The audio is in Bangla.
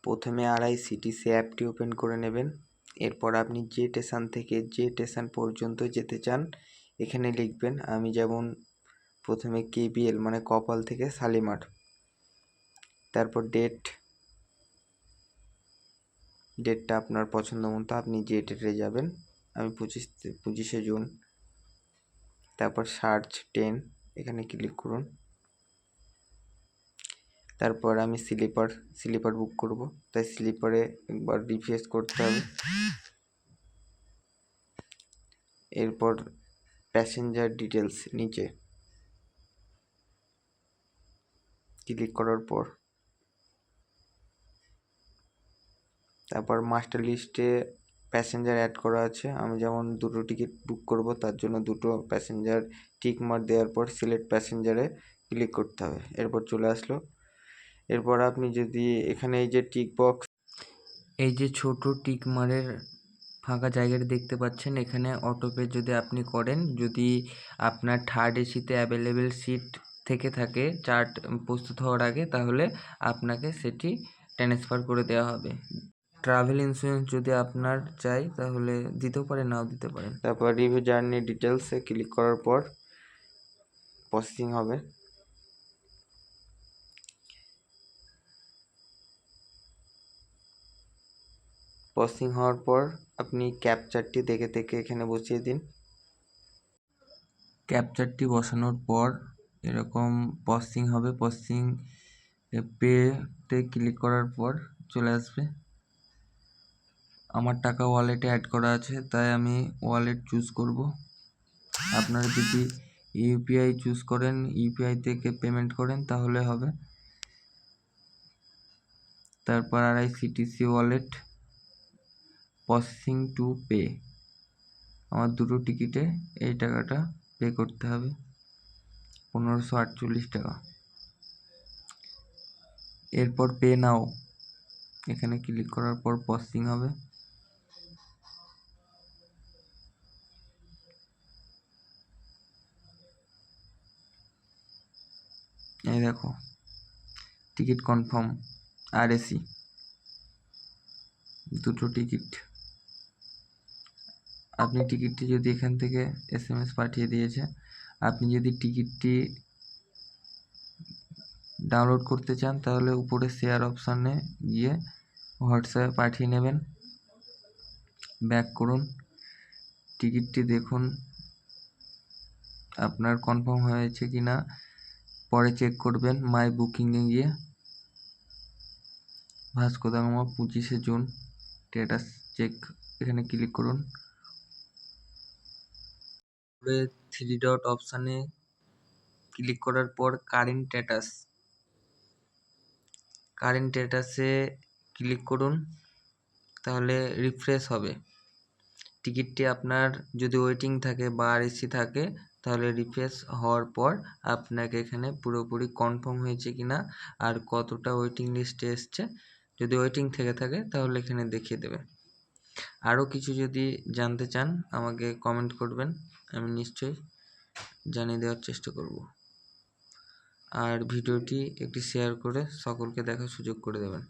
প্রথমে আরআইসিটিসি অ্যাপটি ওপেন করে নেবেন। এরপর আপনি যে স্টেশন থেকে যে স্টেশন পর্যন্ত যেতে চান এখানে লিখবেন। আমি যেমন প্রথমে কেবিএল মানে কপাল থেকে শালিমার, তারপর ডেটটা আপনার পছন্দ মতো আপনি যে ডেটে যাবেন, আমি 25শে জুন। তারপর সার্চ ট্রেন, এখানে ক্লিক করুন। তারপর আমি স্লিপার বুক করব, তাই স্লিপারে একবার রিফ্রেশ করতে হবে। এরপর প্যাসেঞ্জার ডিটেলস নিচে ক্লিক করার পর তারপর মাস্টার লিস্টে প্যাসেঞ্জার অ্যাড করা আছে। আমি যেমন 2টো টিকিট বুক করব, তার জন্য 2টো প্যাসেঞ্জার টিক মার্ক দেওয়ার পর সিলেক্ট প্যাসেঞ্জারে ক্লিক করতে হবে। এরপর চলে আসলো। এরপর আপনি যদি এখানে এই যে টিক বক্স, এই যে ছোট টিক মারের ফাঁকা জায়গাটা দেখতে পাচ্ছেন, এখানে অটোপে যদি আপনি করেন, যদি আপনার থার্ড এসিতে অ্যাভেলেবেল সিট থেকে থাকে চার্ট প্রস্তুত হওয়ার আগে, তাহলে আপনাকে সেটি ট্রান্সফার করে দেওয়া হবে। ট্রাভেল ইন্স্যুরেন্স যদি আপনার চাই তাহলে দিতেও পারেন, নাও দিতে পারেন। তারপর রিভিউ জার্নি ডিটেলসে ক্লিক করার পর প্রসেসিং হবে। প্রসেসিং হওয়ার পর আপনি ক্যাপচারটি দেখে এখানে বসিয়ে দিন। ক্যাপচারটি বসানোর পর এরকম প্রসেসিং হবে। প্রসেসিং পেতে ক্লিক করার পর চলে আসবে। আমার টাকা ওয়ালেটে অ্যাড করা আছে, তাই আমি ওয়ালেট চুজ করব। আপনারা যদি ইউপিআই চুজ করেন, ইউপিআই থেকে পেমেন্ট করেন তাহলে হবে। তারপর আরআইসিটিসি ওয়ালেট, প্রসেসিং টু পে। আমার 2টো টিকিটে এই টাকাটা পে করতে হবে, 1548 টাকা। এরপর পে নাও, এখানে ক্লিক করার পর প্রসেসিং হবে। এই দেখো টিকিট কনফার্ম, আরএসি 2টো টিকিট। আপনি টিকিটটি যদি এখান থেকে এসএমএস পাঠিয়ে দিয়েছে, আপনি যদি টিকিটটি ডাউনলোড করতে চান তাহলে উপরে শেয়ার অপশানে গিয়ে হোয়াটসঅ্যাপে পাঠিয়ে নেবেন। ব্যাক করুন, টিকিটটি দেখুন আপনার কনফার্ম হয়েছে কি না, পরে চেক করবেন মাই বুকিংয়ে গিয়ে। ভাস্কো দা গামা 25শে জুন, স্ট্যাটাস চেক, এখানে ক্লিক করুন। 3 ডট অপশানে ক্লিক করার পর কারেন্ট স্ট্যাটাসে ক্লিক করুন, তাহলে রিফ্রেশ হবে। টিকিটটি আপনার যদি ওয়েটিং থাকে বা আরএসি থাকে তাহলে রিফ্রেশ হওয়ার পর আপনাকে এখানে পুরোপুরি কনফার্ম হয়েছে কিনা আর কতটা ওয়েটিং লিস্টে এসছে, যদি ওয়েটিং থেকে থাকে তাহলে এখানে দেখিয়ে দেবে। আরও কিছু যদি জানতে চান আমাকে কমেন্ট করবেন, আমি নিশ্চয়ই জানিয়ে দেওয়ার চেষ্টা করব। আর ভিডিওটি একটি শেয়ার করে সকলকে দেখার সুযোগ করে দেবেন।